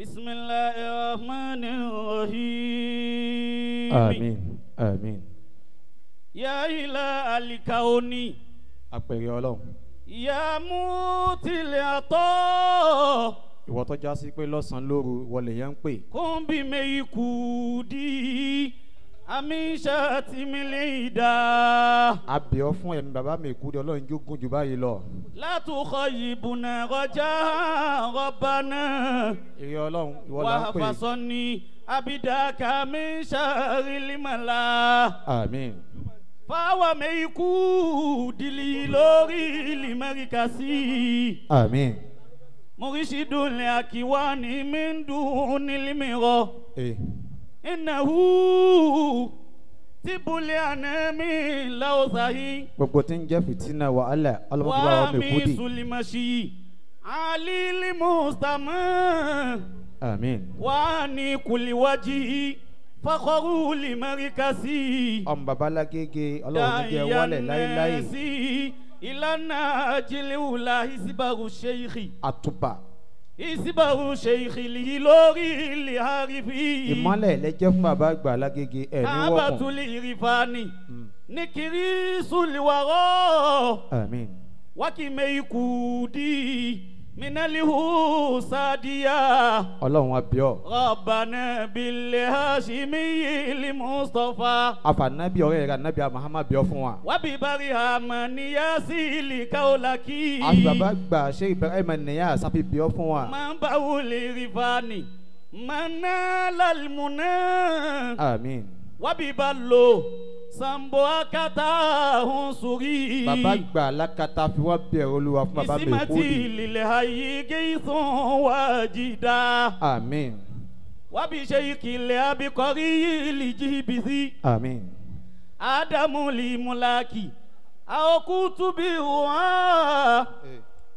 بسم الله الرحمن الرحيم. آمين آمين. يا إله الكون Àpẹẹrẹ Ọlọ́run. يا موتي العطاء. Ìwọ tó já sí pé lọ́sàn-án lóru wọlé yẹn ń pè. كن بميكودي أمين شاتم الإيدا. Àbẹ̀ọ́ fún ẹ̀mí bàbá mi kú di Ọlọ́run jógún jù báyìí lọ. لا تخيبنا رجاء ربنا. Èrè Ọlọ́run ìwọ là ń pè. وحفظني أبداك من شر الملا. Àmín. فهو ميكود لي لوري لمركزي. Àmín. مرشد الأكوان من دون المرى. إنه تبلي أنام لوزه. Gbogbo tí ń jẹ́ fìtínà wàhálà ọlọ́mọdé bá wọn mi kú di. وامي سلمشي علي المستمع. Àmín. واني كل وجهي فخروا لمركزي. Ọmọ bàbá lágége Ọlọ́run ní jẹ́ wálẹ̀ láéláé. إلى أجل ولا إسبار الشيخ. Àtùpà. إسبار الشيخ لي لوري اللي عارفي. Ìmọ́lẹ̀ lẹ́jẹ́ fún bàbá àgbà lágége ẹ̀ ní wọ́pọ̀. أبت الإرفاني نكريس الورى. Àmín. وكميكودي من الهوسادية. Ọlọ́run abiọ́. ربنا بالهاشمي المصطفى. Àfànàbí ọ̀rẹ́ rẹ̀ ànábì Muhammad biọ́ fún wa. وببرهام نياسي لكولكي. Àfi bàbá àgbà ṣé Ibrahim Nìyá sábì biọ́ fún wa. من باول رفاني من نال المنى. Àmín. وببلو sambo akata hunsuri. Bàbá àgbà alákatá fi wá bẹ̀rẹ̀ Olúwa fún bàbá mi kú isimati di. lilẹ̀ ayé gẹ̀ẹ́sán wájìdá. Àmín. wábi ṣe ìkìlẹ̀ abikọ̀rí yìí jìbìtì. Àmín. ádámù limulaki àókùtùbí wà.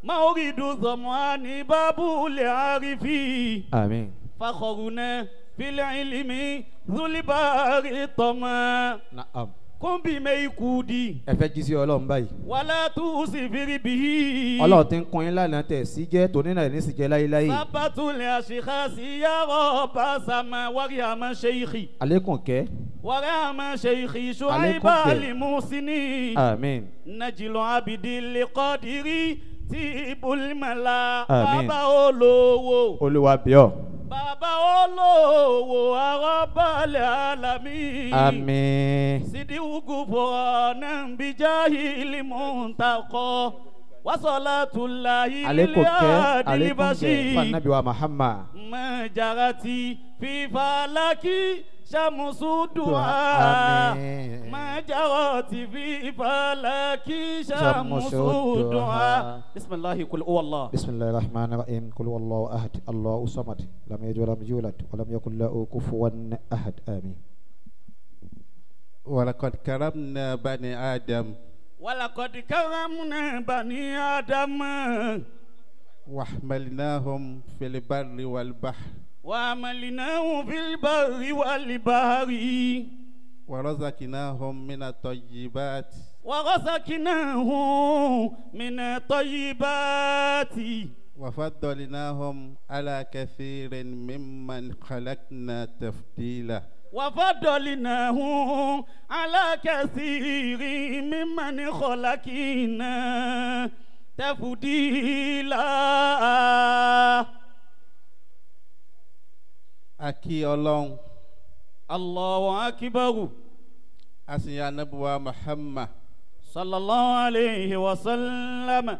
maoridu zọmọ́ni bábúlẹ̀ àrífì. Àmín. fakọ̀rùnà fílẹ̀ ìlímì zulibari tọ́mọ. Naam. kúnbí mẹ́ikúdi. Ẹ fẹ́ jí sí Ọlọ́run báyìí. wàlá tún sì fìrí bìí. Ọlọ́run ti ń kún yín lánàá tẹ̀ sí jẹ́ tòní náà ní sì jẹ́ láyéláyé. sábàtúlẹ̀ àṣìkáṣí yàrá bàṣàmà wárí àmà ṣèyíkì. Àlékún kẹ́. wárí àmà ṣèyíkì ṣùgbọ́n Àlékún ibà kẹ́. lè mú sí ní. Àmín. nàjìlọ abidi lè kọ́ dirí tí ibùlímọ̀lá. Àmín. bàbá olówó. Olúwa biọ́. bàbá olówó àrọ́bàlẹ̀ alámì. Àmín. sidi ugu fọ̀nà bíjáhì limuntakọ wasalatulahi Àlékún kẹ́. lílẹ̀ Àlékún kẹ́. àdìlíbàṣì. Fanabi wa Muhammad. majarati fífàlákì sàmùsùdùà. Àmín. majarati fífàlákì sàmùsùdùà. bisimilahi kul uwallah. Bismillahirrahmanirrahim. Qul huwallahu ahad. Allahu samad. Lam yalid wa lam yulad wa lam yakul lahu kufuwan ahad. Amin. ولقد كرمنا بني آدم walakodi karamna bani adama. وحملناهم في البر والبحر وعملناه في البر والبحر. ورزقناهم من الطيبات ورزقناه من الطيبات. وفضلناهم على كثير ممن خلقنا تفضيلا. وفضلناه على كثير ممن خلقنا تفضيلا. أكي الله الله أكبر. أسيا نبوة محمد صلى الله عليه وسلم.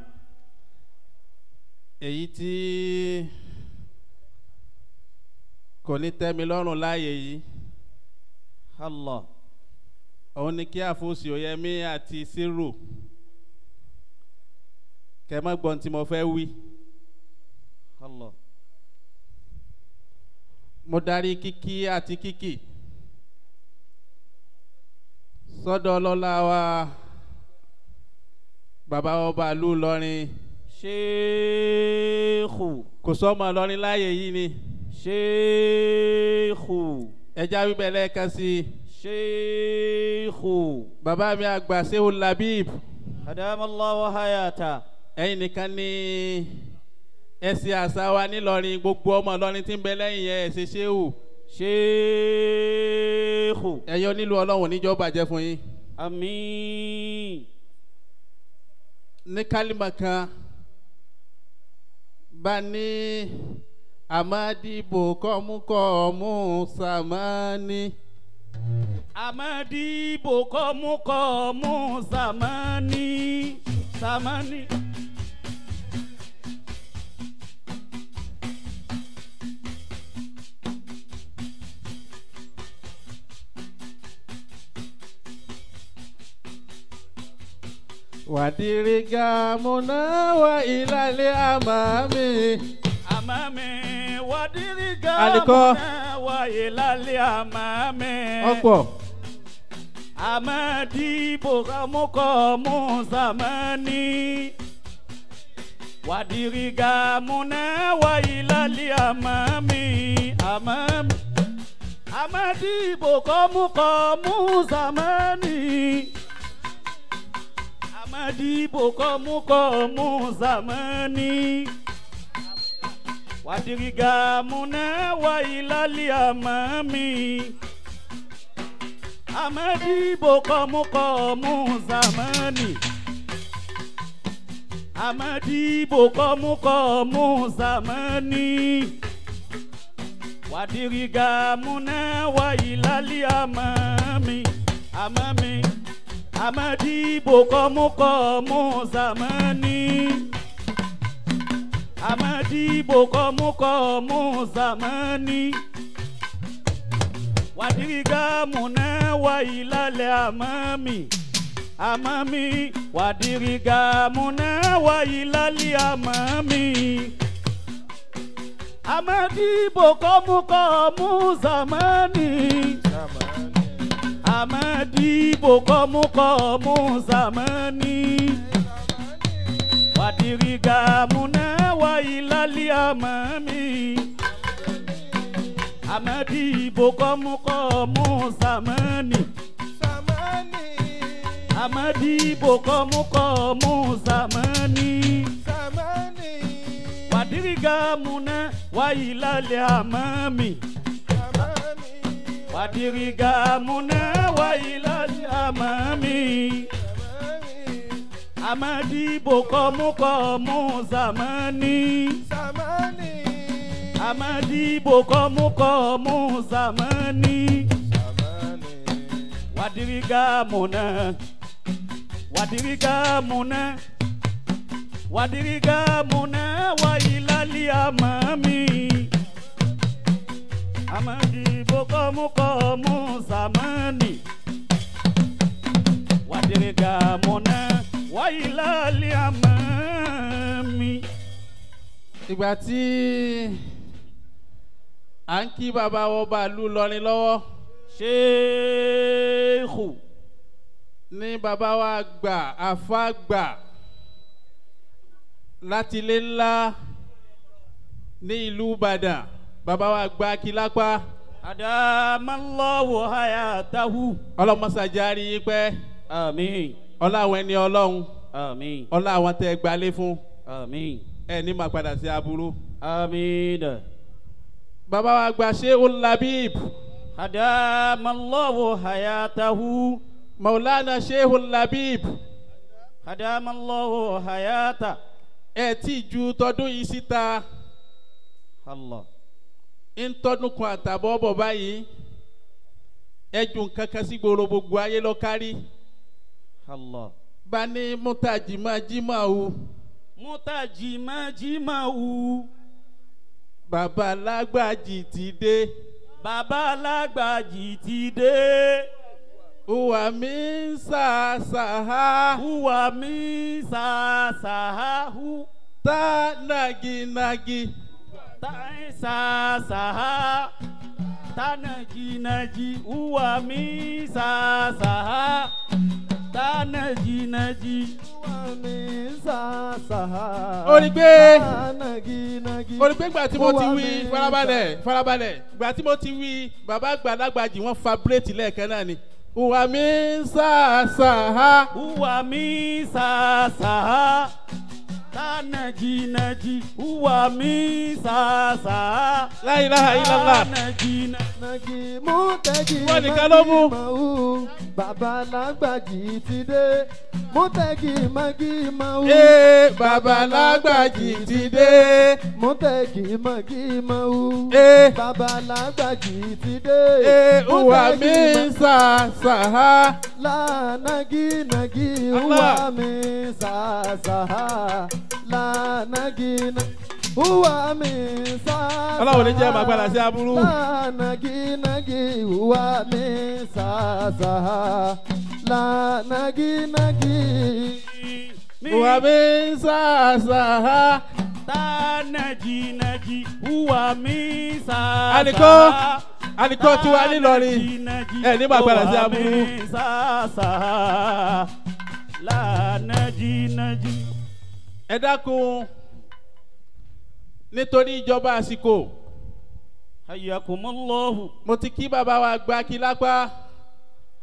èyí tí kò ní tẹ́ mi lọ́rùn láàyè yìí Allah. òun ni kí àfúnsì Oyèmí àti Sírù kẹ́ mọ́ gbọ́n tí mo fẹ́ wí. Allah. mo darí kíkí àti kíkì sọ́dọ̀ ọlọ́lá wa bàbá ọba ìlú Ìlọrin. Sheikhu. kò sọ́mọ Ìlọrin láàyè yìí ni. Sheikhu. ẹja wíbẹ̀ lẹ́ẹ̀kan sí i. Sheikhu. bàbá mi àgbà Shehu Labib. Adamallahu hayata. ẹ̀yin nìkan ni ẹ̀sìn àṣà wa nílọrin gbogbo ọmọ Ìlọrin tí ń bẹ lẹ́yìn ẹ̀ ṣe ṣéwù. ṣéèkù. ẹ̀yọ́ nílùú Ọlọ́run níjọ́ bàjẹ́ fún yín. àmín. ní kálímà kan bá ní àmàdìbò kọ́múkọ́mú sàmánì. àmàdìbò kọ́múkọ́mú sàmánì. sàmánì. Wadiriga muna wa ilale amami. Amami wadiriga Aliko. muna wa ilale amami. Ọ̀pọ̀. Amadibo kamukomu zamani. Wadiriga muna wa ilale amami. Amami. Amadibo kamukomu zamani. Amadibo kamukomu zamani. Wadiriga muna wa ilali amami. Amadibo kamukomu zamani. Amadibo kamukomu zamani. Wadiriga muna wa ilali amami. Amami. Amadibo kamukomu zamani. Amadibo kamukomu zamani. Wadiriga muna wa ilale amami. Amami. Wadiriga muna wa ilali amami. Amadibo kamukomu zamani. Amadibo kamukomu zamani. Wadiriga muna wa ilali amami. Amadibo kamukomu zamani. Amadibo kamukomu zamani. Wadiriga muna wa ilali amami. Wadiriga muna wa ilali amami. Amadibo kamukomu zamani. Amadibo kamukomu zamani. Wadiriga muna. Wadiriga muna. Wadiriga muna wa ilali amami. Amadibo kamukomu zamani. Wadiriga muna wa ilali amami. Ìgbà tí à ń kí bàbá ọba ìlú Ìlọrin lọ́wọ́. Ṣéèkù. Ní bàbá wa gbà àfa gbà láti ilé ńlá ní ìlú Ìbàdàn. Bàbá wa gbà Kílápá. Adamallahu hayatahu. Ọlọ́mọsàjárí yín pẹ́. Àmín. Ọlá àwọn ẹni Ọlọ́run. Àmín. Ọlá àwọn tẹ́ gbalé fún. Àmín. Ẹ ní máa padà sí aburú. Àmín. Bàbá wa gbà Sheikhul Labib. Adamallahu hayatahu. Maulana Sheikhul Labib. Adamallahu hayata. Ẹ tí ju tọdún yìí síta. Allah. ń tọdún kan àtàbọ̀ bọ̀ báyìí. Ẹ ju nǹkan kan sí gbòòrò gbogbo ayé lọ kárí. Allah. Bá ní mútàjìmájìmáwù. Mútàjìmájìmáwù. Bàbá Lágbàjì ti dé. Bàbá Lágbàjì ti dé. Uwa mi sàṣàhà. Uwa mi sàṣàhà. Ta nàgìnàgì. Ta sàṣàhà. Ta nàjìnàjì. Uwa mi sàṣàhà. Ta nàjìnàjì. Uwa mi sàṣàhà. Orígbé. Ta nàjìnàjì. Orígbé gbà tí mo ti wí farabalẹ̀ gbà tí mo ti wí bàbá Lágbàjì wọ́n fa bírètì lẹ́ẹ̀kan náà ni. Uwa mi sàṣàhà. Uwa mi sàṣàhà. Tanaji naji uwa mi sasa. La ilaha illallah. Tanaji Nagi Mutegi Wọ́n nìkan ló mú. Mau Bàbá Lágbàjì ti dé. Mutegi Magi Mau. Bàbá Lágbàjì ti dé. Mutegi Magi Mau. Bàbá Lágbàjì ti dé. Uwa mi sasa. La nagi nagi Allah. uwa mi sasa. La nagi uwa mi sasa. Ọlọ́run ní jẹ́ màá padà sí aburú. La nagi nagi uwa mi sasa. La nagi nagi. Uwa mi sasa. Tanaji naji uwa mi sasa. Àlìkọ́ tí wàá nílọrin. Ẹ ní màá padà sí aburú. Sasa. La naji naji. Ẹ dákun nítorí ìjọba àsìkò. Hayyakumullahu. Mo ti kí bàbá wa gba kí lápá.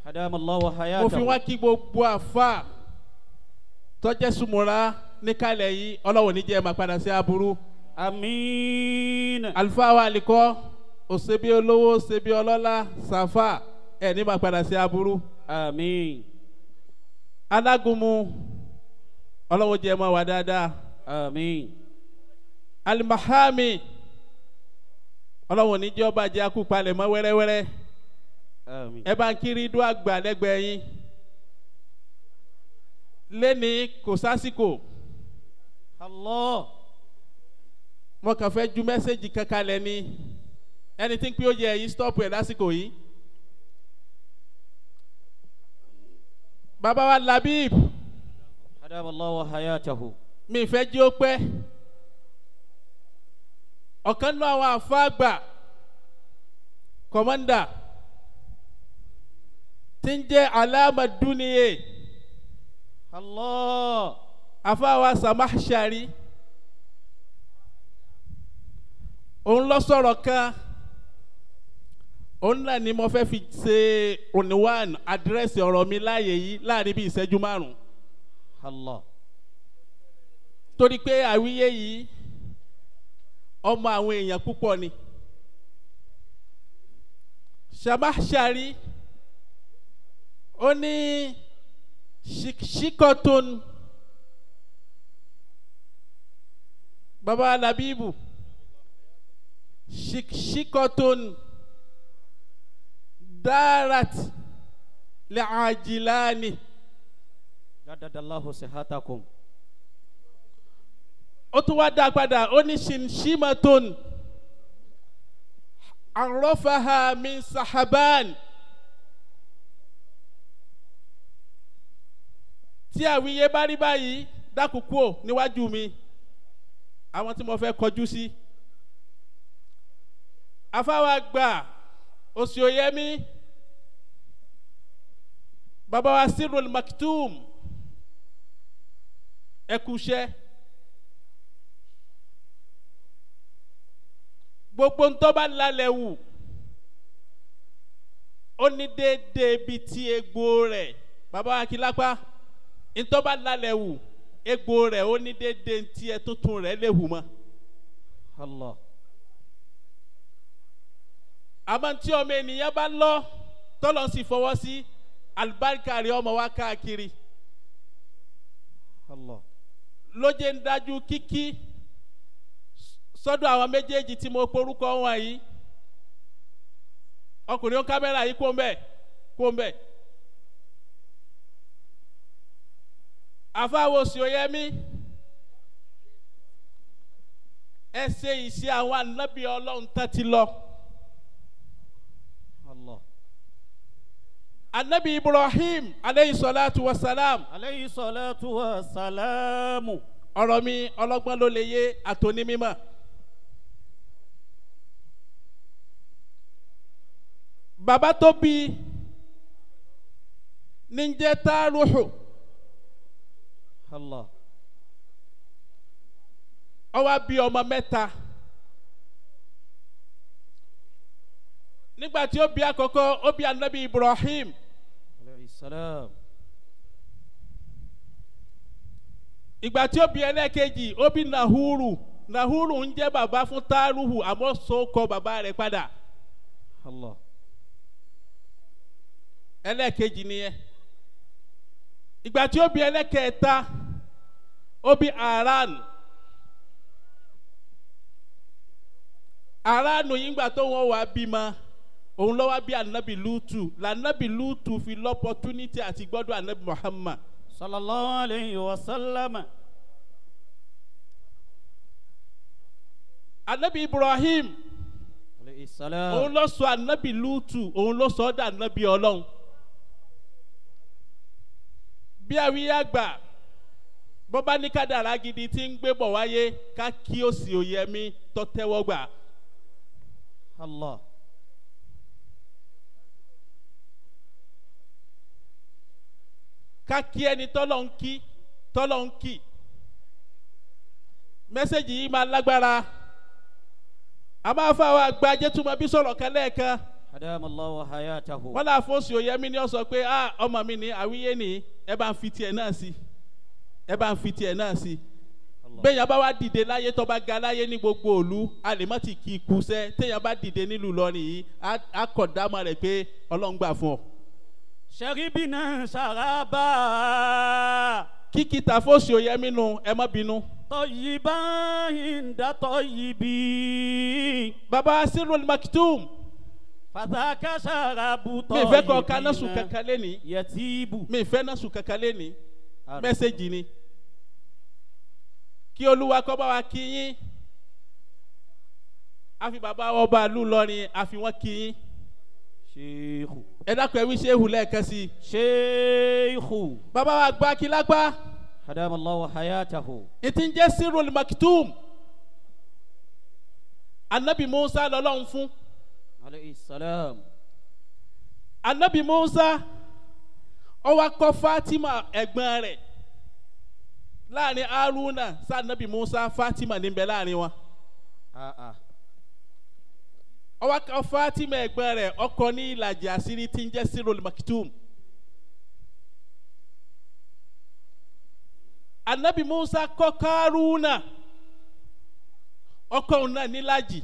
Hadamallahu Mo hayatahu. fi wá kí gbogbo àfà tọ́jẹ́ sùmùrà níkàlẹ̀ yìí. Ọlọ́run ní jẹ́ màá padà sí aburú. Àmín. Àlùfáà wa àlìkọ́ òṣèbí olówó òṣèbí ọlọ́lá sàfà ẹ̀ ní màá padà sí aburú. Àmín. Alágúnmu Ọlọ́run jẹ́ mọ́ wa dáadáa. Àmín. Alimahami Ọlọ́run ní jẹ́ ọba jẹ́ akúpalẹ̀ mọ́ wẹ́rẹ́wẹ́rẹ́. Àmín. Ẹ bá ń kiri dún àgbà lẹ́gbẹ̀ẹ́ yín. Lẹ́ni kò sásìkò. Allah. Mo kàn fẹ́ ju mẹ́sẹ̀gì kankan lẹ́ni. Ẹni tí ń pín ó yẹ yìí stop ẹ̀ lásìkò yìí. Bàbá wa Labib Hadamallahu hayatahu. mi fẹ́ jí ó pẹ́. Ọ̀kan náà àwọn àfáàgbà kọ̀mọ́ndà tí ń jẹ́ Alámàdúnìyè Allah. àfáàwà Samahshari. Òun lọ sọ̀rọ̀ kan. Òun náà ni mo fẹ́ fi ṣe òníwàn àdírẹ́sì ọ̀rọ̀ mi láàyè yìí láàrin bí ìṣẹ́jú márùn-ún. Allah. Torí pé àwíyé yìí ọmọ àwọn èèyàn púpọ̀ ni. Samahshari ó ní ṣíkọ́tún baba Labibu ṣíkọ́tún darat li'ajilani. Jadadallahu sihatakum. Ó tún wá dá padà ó ní shinshimatun arrafaha min sahaban. Tí àwíyé bá rí báyìí dákùkú ò níwájú mi àwọn tí mo fẹ́ kọjú sí. Afáwa gbà òsì òyẹ́mí bàbá wa Sirrul Maktum ẹkùṣẹ́. Gbogbo ń tọ́ bá lálẹ́ wù ó ní déédéé bíi ti egbò rẹ̀ bàbá wa Kílápá ń tọ́ bá lálẹ́ wù egbò rẹ̀ ó ní déédéé ti ẹ tuntun rẹ̀ lè hù mọ́. Allah. Àmọ́ tí ọmọ ènìyàn bá lọ tọ́lọ́ sì fọwọ́ sí àlùbáríkà rẹ̀ ọmọ wa káàkiri. Allah. Lóje ń dájú kíkí sọ́dọ̀ àwọn méjèèjì tí mo porúkọ wọn yìí. Ọkùnrin ó kámẹ́rà yìí kó ń bẹ̀. Àfáwọ̀ òsì òyẹ́mí ẹ ṣe ìṣe àwọn ànábì Ọlọ́run tán ti lọ. Allah. Ànábì Ibrahim aleyhi salatu wa salam. Alayhi salatu wa salamu. Ọ̀rọ̀ mi ọlọ́gbọ́n ló lè yé àtòní mímọ́. Bàbá tó bí ní ń jẹ́ Tárùhù. Allah. Ó wá bí ọmọ mẹ́ta. Nígbà tí ó bí àkọ́kọ́ ó bí ànábì Ibrahim. Alayhi salam. ìgbà tí ó bí ẹlẹ́ẹ̀kejì ó bí Nahuru Nahuru ń jẹ́ bàbá fún Taruhu àmọ́ sókọ bàbá rẹ̀ padà. Allah. ẹlẹ́ẹ̀kejì nìyẹn. ìgbà tí ó bí ẹlẹ́ẹ̀kẹta ó bí Aran. Aranu yìí gbà tó wọ́n wá bímọ òun ló wá bí anabi Lutu lànàbì Lutu fi l'opportunity àti gbọ́dọ̀ anabi Muhammad. Sallallahu alayhi wa sallam. Anabi Ibrahim Alayhi salam. òun ló sọ anabi Lutu òun ló sọ ọ́dà anabi Ọlọ́run. bí àwíyá gbà bọ́bá ní kádàrá gidi tí ń gbé bọ̀ wáyé ká kí ó sì òye mi tó tẹ́wọ́ gbà. Allah. ká kí ẹni tọ́lọ̀ ń kí mẹ́sẹ̀gì yìí máa lágbára a máa fa àwọn àgbà jẹ́tùmọ̀ bí sọ̀rọ̀ kan lẹ́ẹ̀kan Adamallahu wa hayatahu. wọ́n là fọ́ọ̀sì òyẹ́mí ni ó sọ pé ọmọ mi ní àwíyé ni ẹ bá ń fi tiẹ̀ náà sí ẹ bá ń fi tiẹ̀ náà sí bẹ́ẹ̀yàn bá wá dìde láyé tó bá ga láyé ní gbogbo òlu a lè má ti kí ikú sẹ́ téèyàn bá dìde nílùú lọ́rin yìí á kọ̀ dámọ̀ rẹ̀ pé Ọlọ́run gbà fún ọ. Sharibina sharaba. kíkì tàfọ́sì òyẹ́mí nu ẹ má bínú. Tayyiban inda tayyibi. baba Sirul Maktum. Fadhaka sharabu mi tayyibina. fẹ́ kọ́ ká náà sùn kankan lẹ́ni. Yatibu. mi fẹ́ náà sùn kankan lẹ́ni. mẹ́sẹ̀gì ni. kí Olúwa kó bá wa kí yín. a fi bàbá ọba ìlú Ìlọrin a fi wọ́n kí yín. Sheikhu. ẹ dákun ẹ wí Sheikhu lẹ́ẹ̀kan sí i. Sheikhu. bàbá wa gba kí lágbá. Adamallahu wa hayatahu. ìtì ń jẹ́ Sirul Maktum. Anabi Musa lọ́lọ́run fún. Alayhi salam. Anabi Musa ó wá kọ́ Fatima ẹ̀gbọ́n rẹ̀ láàrin Haruna sí Anabi Musa Fatima níbẹ̀ láàrin wọn. Ó wá kọ́ Fatima ẹ̀gbọ́n rẹ̀ ọkọ ní ìlàjì àṣírí tí ń jẹ́ Sirul Maktum. Anabi Musa kọ́ Haruna ọkọ òun náà nílàjì.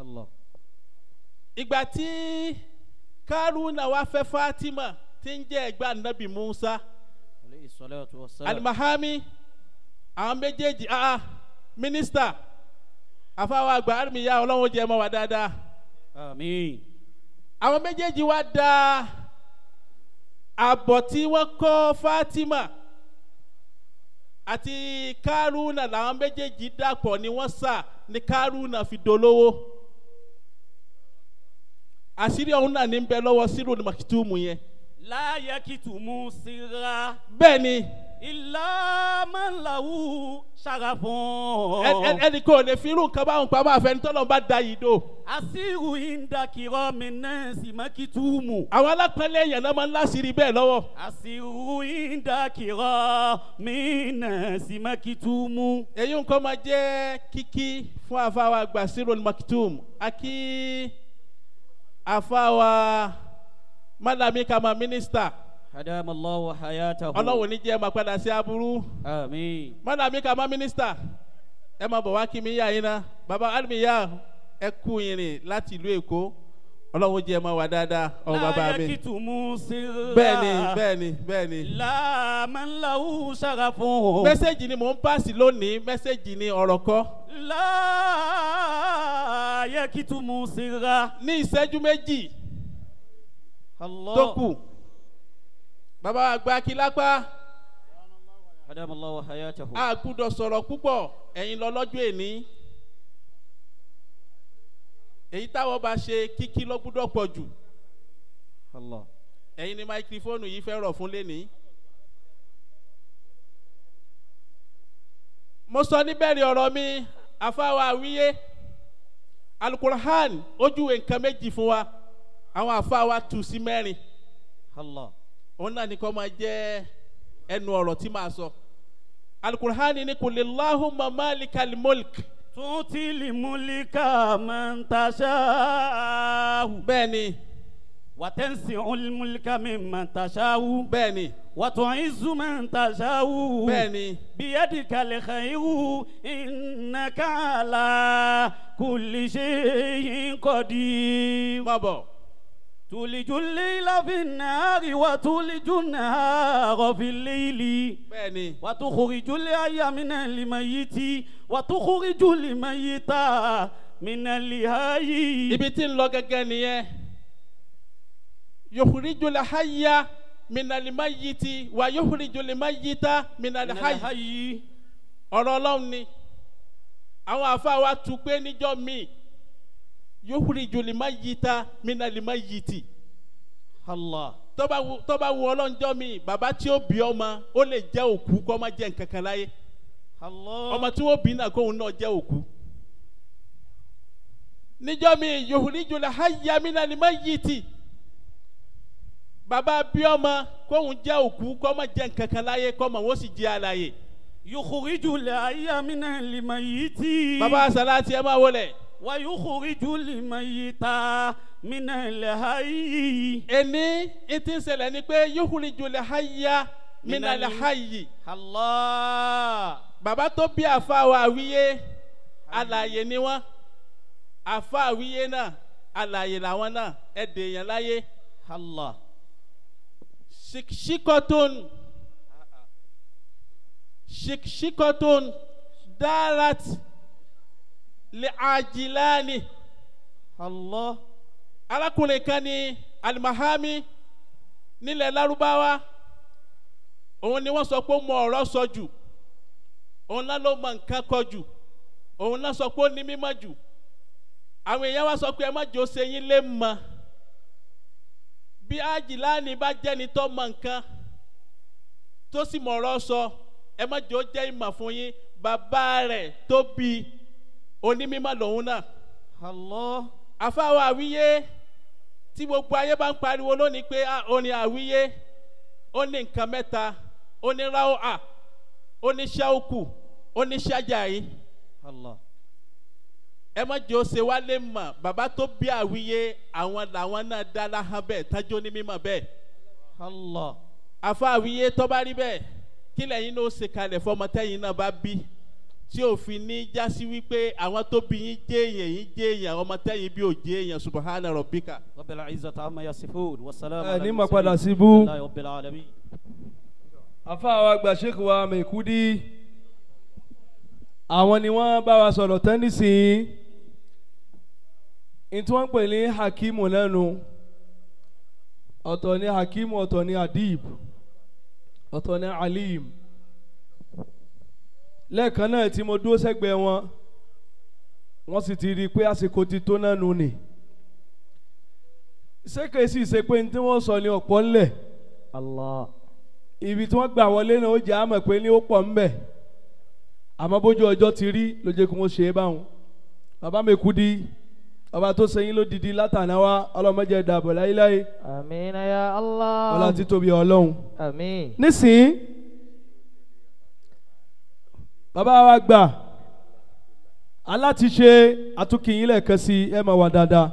Allah. ìgbà tí Haruna wá fẹ́ Fatima tí ń jẹ́ ẹ̀gbọ́n Anabi Musa. Alayhi salatu wa salam. Al-Mahami àwọn méjèèjì mínísítà àfáwọn àgbà àrùmíyá Ọlọ́run jẹ́ mọ́ wa dáadáa. Àmín. àwọn méjèèjì wá da àbọ̀ tí wọ́n kọ́ Fatima àti Haruna làwọn méjèèjì dàpọ̀ ni wọ́n sà ní Haruna fi dolówó. àṣírí ọ̀hún náà ní ń bẹ lọ́wọ́ Sirul Maktum yẹn. La yakitumu sirra. bẹ́ẹ̀ni. Illa man lahu sharafun. ẹnì kò lè fi irú nǹkan báwọn pamọ́ àfẹnitọ́lọ́ bá da yìí dò. Asiru inda kiramin nasi makitumu. àwọn alápẹ̀lẹ̀ èèyàn náà máa ń láṣìírí bẹ́ẹ̀ lọ́wọ́. Asiru inda kiramin nasi makitumu. èyí nǹkan máa jẹ́ kíkí fún àfáwà àgbà Sirul Maktum akí àfáwà Malami kama mínísítà. Adamallahu wa hayatahu. Ọlọ́run ní jẹ́ máa padà sí aburú. Àmín. Malami kama mínísítà ẹ máa bọ̀ wá kí mi yá yín ná bàbá Armiya ẹ kú ìrìn láti ìlú Èkó. Ọlọ́run jẹ́ máa wà dáadáa ọ bàbá mi. La yakitumu sirra. bẹ́ẹ̀ni. La man lahu sharafun. mẹ́sẹ̀gì ni mò ń pàṣẹ lónìí mẹ́sẹ̀gì ni ọ̀rọ̀ kọ́. La yakitumu sirra. ní ìṣẹ́jú méjì Allah. tó kù bàbá àgbà Kílápá Adamallahu wa hayatahu. a gbúdọ̀ sọ̀rọ̀ púpọ̀ ẹ̀yin lọ lọ́jọ́ èní èyí táwọn bá ṣe kíkí ló gbúdọ̀ pọ̀ jù Allah. ẹ̀yin ni máikrófóònù yìí fẹ́ rọ̀ fún lẹ́ni. mo sọ níbẹ̀rẹ̀ ọ̀rọ̀ mi àfáwà àwíyé Al-Qur'an ojúwe nǹkan méjì fún wa àwọn àfáwà tù sí mẹ́rin. Allah. òun náà ni kò máa jẹ́ ẹnu ọ̀rọ̀ tí màá sọ. Al-Qur'an ní qul Allahumma malikal mulk. Tu'til mulka man tasha'u. bẹ́ẹ̀ni. وتنزع الملك ممن تشاء bẹ́ẹ̀ni وتعز من تشاء bẹ́ẹ̀ni بيدك الخير إنك على كل شيء قدير má bọ̀. تولج الليل في النهار وتولج النهار في الليل bẹ́ẹ̀ni وتخرج الحي من الميت وتخرج الميت من الحي. ibi tí ń lọ gẹ́gẹ́ nìyẹn. yukhrijul hayya minal mayyiti wa yukhrijul mayyita minal hayy. ọ̀rọ̀ Ọlọ́run ni àwọn àfáà wa tún pé níjọ́ míì yukhrijul mayyita minal mayyiti. Allah. tó bá wù Ọlọ́run jọ́ míì bàbá tí ó bí ọmọ ó lè jẹ́ òkú kó má jẹ́ nǹkan kan láyé. Allah. ọmọ tí wọ́n bí náà kóun náà jẹ́ òkú. níjọ́ míì yukhrijul hayya minal mayyiti. bàbá bí ọmọ kóun jẹ́ òkú kó má jẹ́ nǹkan kan láyé kó mọ̀ wọ́n sì jẹ́ alààyè. yukhrijul hayya minal mayyiti. bàbá Salati ẹ máa wọlé. wa yukhrijul mayyita minal hayyi. ẹni tí ń ṣẹlẹ̀ ni pé yukhrijul hayya minal hayyi. Allah. bàbá tó bí àfa wa Àwíyé alààyè ni wọ́n. àfa Àwíyé náà alààyè làwọn náà ẹ̀dẹ̀ yẹn láyé. Allah. shikshikotun darat li'ajilani. Allah. arákùnrin kan ní alimahami nílẹ̀ Lárúbáwá òun ni wọ́n sọ pé ó mọ ọ̀rọ̀ sọ jù òun náà ló mọ nǹkan kọ jù òun náà sọ pé ó ní mímọ̀ jù àwọn èèyàn wá sọ pé ẹ má jò ṣe yín lé mọ́ bí Ajilani bá jẹ́ni tó mọ nǹkan tó sì mọ ọ̀rọ̀ sọ ẹ má jò jẹ́ ìmọ̀ fún yín bàbá rẹ̀ tó bí onímímọ̀ lòun náà. Allah. àfáwọ̀ Àwíyé tí gbogbo ayé bá ń pariwo lónìí pé ó ní Àwíyé ó ní nǹkan mẹ́ta ó ní ráwà ó ní ṣáùkù ó ní ṣájàyí. Allah. ẹ má jẹ́ ó ṣe wá lè mọ̀ bàbá tó bí Àwíyé àwọn làwọn náà dá láhàn bẹ́ẹ̀ tájọ́ ní mímọ̀ bẹ́ẹ̀. Allah. àfa Àwíyé tó bá rí bẹ́ẹ̀ kí lẹ́yìn náà ó ṣe kalẹ̀ fọmọ tẹ́yìn náà bá bí tí òfin ní jásí wípé àwọn tó bí yín jẹ́ èèyàn ọmọ tẹ́yìn bí ò jẹ́ èèyàn subhana rabbika. rabbil izzati amma yasifun wa salamun ẹ ala ní ma padà síbú. rabbil alamin. àfa àwọn àgbà Sheikh wa Maikudi àwọn ni wọ́n bá wa sọ̀rọ̀ tán nísìnyí tí wọ́n ń pè ní hakimu lẹ́nu ọ̀tọ̀ ní hakimu ọ̀tọ̀ ní adib ọ̀tọ̀ ní alim lẹ́ẹ̀kan náà tí mo dúró sẹ́gbẹ̀ẹ́ wọn wọ́n sì ti rí i pé àsìkò ti tó náà nù ni ṣé kìí sì ṣe pé ní tí wọ́n sọ ní ọ̀pọ̀ ńlẹ̀ Allah. ibi tí wọ́n gbà wọlé náà ó jẹ́ àmọ̀ pé ní ó pọ̀ ńbẹ̀ àmọ́ bójú ọjọ́ ti rí ló jẹ́ kí wọ́n ṣe é báwọn bàbá Maikudi ọba tó sẹ́yìn ló dìdí látàná wa ọlọ́mọdé dàbọ̀ láyéláyé. àmín ya Allah. ọlá títóbi Ọlọ́run. àmín. nísìnyí bàbá wa gbà aláti ṣe àtúnkìyìn lẹ́ẹ̀kan sí ẹ máa wà dáadáa